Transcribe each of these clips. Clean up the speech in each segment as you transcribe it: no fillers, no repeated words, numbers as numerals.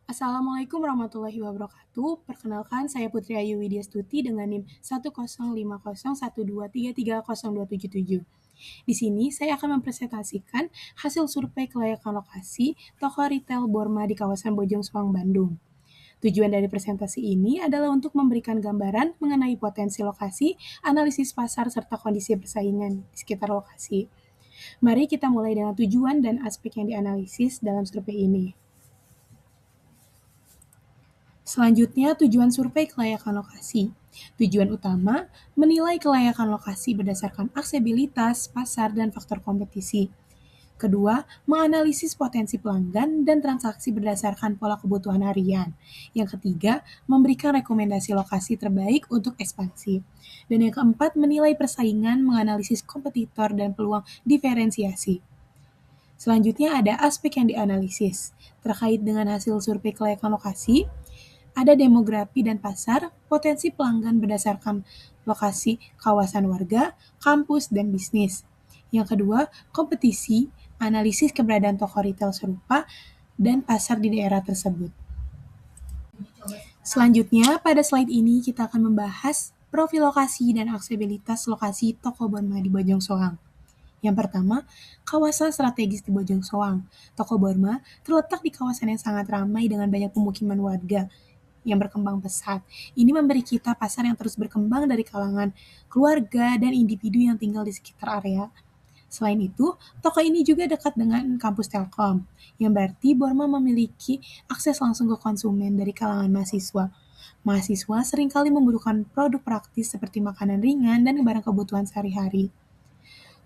Assalamualaikum warahmatullahi wabarakatuh. Perkenalkan, saya Putri Ayu Widyastuti dengan NIM 1050123302777. Di sini saya akan mempresentasikan hasil survei kelayakan lokasi toko retail Borma di kawasan Bojong Soang, Bandung. Tujuan dari presentasi ini adalah untuk memberikan gambaran mengenai potensi lokasi, analisis pasar, serta kondisi persaingan di sekitar lokasi. Mari kita mulai dengan tujuan dan aspek yang dianalisis dalam survei ini. Selanjutnya, tujuan survei kelayakan lokasi. Tujuan utama, menilai kelayakan lokasi berdasarkan aksesibilitas, pasar, dan faktor kompetisi. Kedua, menganalisis potensi pelanggan dan transaksi berdasarkan pola kebutuhan harian. Yang ketiga, memberikan rekomendasi lokasi terbaik untuk ekspansi. Dan yang keempat, menilai persaingan, menganalisis kompetitor, dan peluang diferensiasi. Selanjutnya ada aspek yang dianalisis. Terkait dengan hasil survei kelayakan lokasi, ada demografi dan pasar, potensi pelanggan berdasarkan lokasi kawasan warga, kampus, dan bisnis. Yang kedua, kompetisi, analisis keberadaan toko retail serupa, dan pasar di daerah tersebut. Selanjutnya, pada slide ini kita akan membahas profil lokasi dan aksesibilitas lokasi toko Borma di Bojong Soang. Yang pertama, kawasan strategis di Bojong Soang. Toko Borma terletak di kawasan yang sangat ramai dengan banyak pemukiman warga yang berkembang pesat. Ini memberi kita pasar yang terus berkembang dari kalangan keluarga dan individu yang tinggal di sekitar area. Selain itu, toko ini juga dekat dengan kampus Telkom, yang berarti Borma memiliki akses langsung ke konsumen dari kalangan mahasiswa. Mahasiswa seringkali membutuhkan produk praktis seperti makanan ringan dan barang kebutuhan sehari-hari.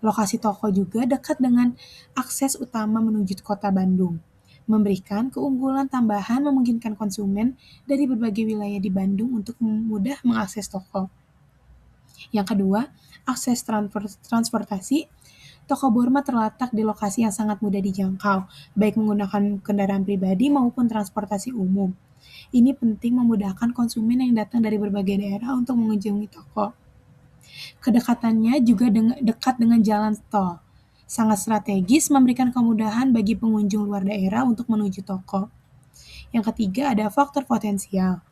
Lokasi toko juga dekat dengan akses utama menuju kota Bandung, memberikan keunggulan tambahan memungkinkan konsumen dari berbagai wilayah di Bandung untuk mudah mengakses toko. Yang kedua, akses transportasi. Toko Borma terletak di lokasi yang sangat mudah dijangkau, baik menggunakan kendaraan pribadi maupun transportasi umum. Ini penting memudahkan konsumen yang datang dari berbagai daerah untuk mengunjungi toko. Kedekatannya juga dekat dengan jalan tol. Sangat strategis memberikan kemudahan bagi pengunjung luar daerah untuk menuju toko. Yang ketiga ada faktor potensial.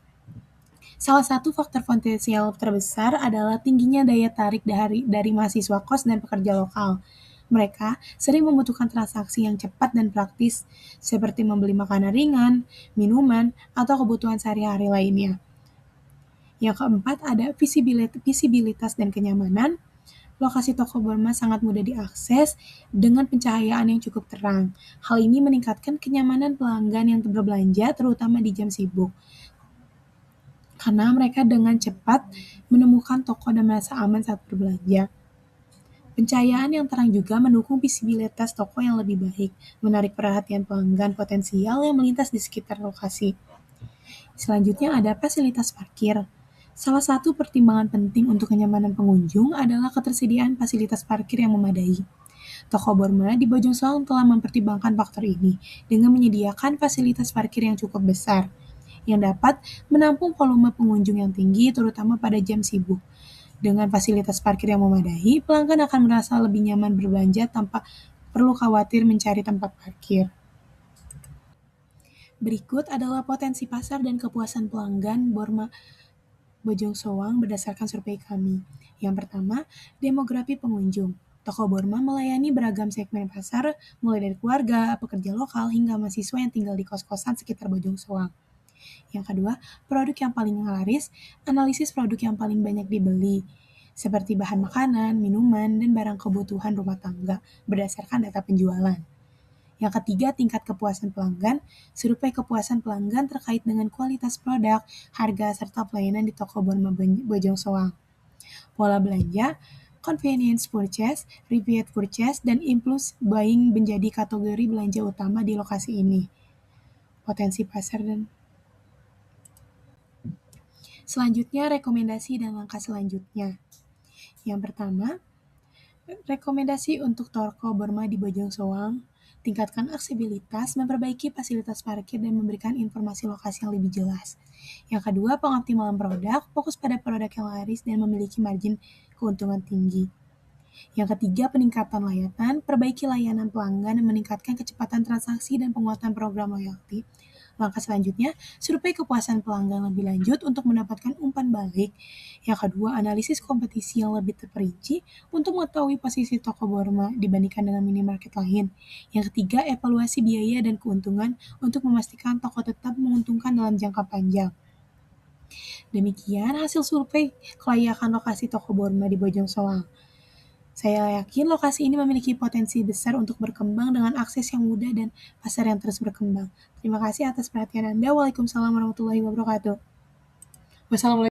Salah satu faktor potensial terbesar adalah tingginya daya tarik dari mahasiswa kos dan pekerja lokal. Mereka sering membutuhkan transaksi yang cepat dan praktis, seperti membeli makanan ringan, minuman, atau kebutuhan sehari-hari lainnya. Yang keempat ada visibilitas dan kenyamanan. Lokasi toko Borma sangat mudah diakses dengan pencahayaan yang cukup terang. Hal ini meningkatkan kenyamanan pelanggan yang berbelanja, terutama di jam sibuk. Karena mereka dengan cepat menemukan toko dan merasa aman saat berbelanja. Pencahayaan yang terang juga mendukung visibilitas toko yang lebih baik, menarik perhatian pelanggan potensial yang melintas di sekitar lokasi. Selanjutnya ada fasilitas parkir. Salah satu pertimbangan penting untuk kenyamanan pengunjung adalah ketersediaan fasilitas parkir yang memadai. Toko Borma di Bojong Soang telah mempertimbangkan faktor ini dengan menyediakan fasilitas parkir yang cukup besar, yang dapat menampung volume pengunjung yang tinggi terutama pada jam sibuk. Dengan fasilitas parkir yang memadai, pelanggan akan merasa lebih nyaman berbelanja tanpa perlu khawatir mencari tempat parkir. Berikut adalah potensi pasar dan kepuasan pelanggan Borma Bojong Soang berdasarkan survei kami. Yang pertama, demografi pengunjung. Toko Borma melayani beragam segmen pasar, mulai dari keluarga, pekerja lokal, hingga mahasiswa yang tinggal di kos-kosan sekitar Bojong Soang. Yang kedua, produk yang paling laris, analisis produk yang paling banyak dibeli, seperti bahan makanan, minuman, dan barang kebutuhan rumah tangga, berdasarkan data penjualan. Yang ketiga, tingkat kepuasan pelanggan. Survei kepuasan pelanggan terkait dengan kualitas produk, harga, serta pelayanan di toko Borma Bojong Soang. Pola belanja, convenience purchase, repeat purchase, dan impulse buying menjadi kategori belanja utama di lokasi ini. Potensi pasar dan selanjutnya rekomendasi dan langkah selanjutnya. Yang pertama, rekomendasi untuk toko Borma di Bojong Soang, tingkatkan aksesibilitas, memperbaiki fasilitas parkir, dan memberikan informasi lokasi yang lebih jelas. Yang kedua, pengoptimalan produk, fokus pada produk yang laris dan memiliki margin keuntungan tinggi. Yang ketiga, peningkatan layanan, perbaiki layanan pelanggan dan meningkatkan kecepatan transaksi dan penguatan program loyalty. Langkah selanjutnya, survei kepuasan pelanggan lebih lanjut untuk mendapatkan umpan balik. Yang kedua, analisis kompetisi yang lebih terperinci untuk mengetahui posisi toko Borma dibandingkan dengan minimarket lain. Yang ketiga, evaluasi biaya dan keuntungan untuk memastikan toko tetap menguntungkan dalam jangka panjang. Demikian hasil survei kelayakan lokasi toko Borma di Bojong Soang. Saya yakin lokasi ini memiliki potensi besar untuk berkembang dengan akses yang mudah dan pasar yang terus berkembang. Terima kasih atas perhatian Anda. Waalaikumsalam warahmatullahi wabarakatuh. Wassalamualaikum.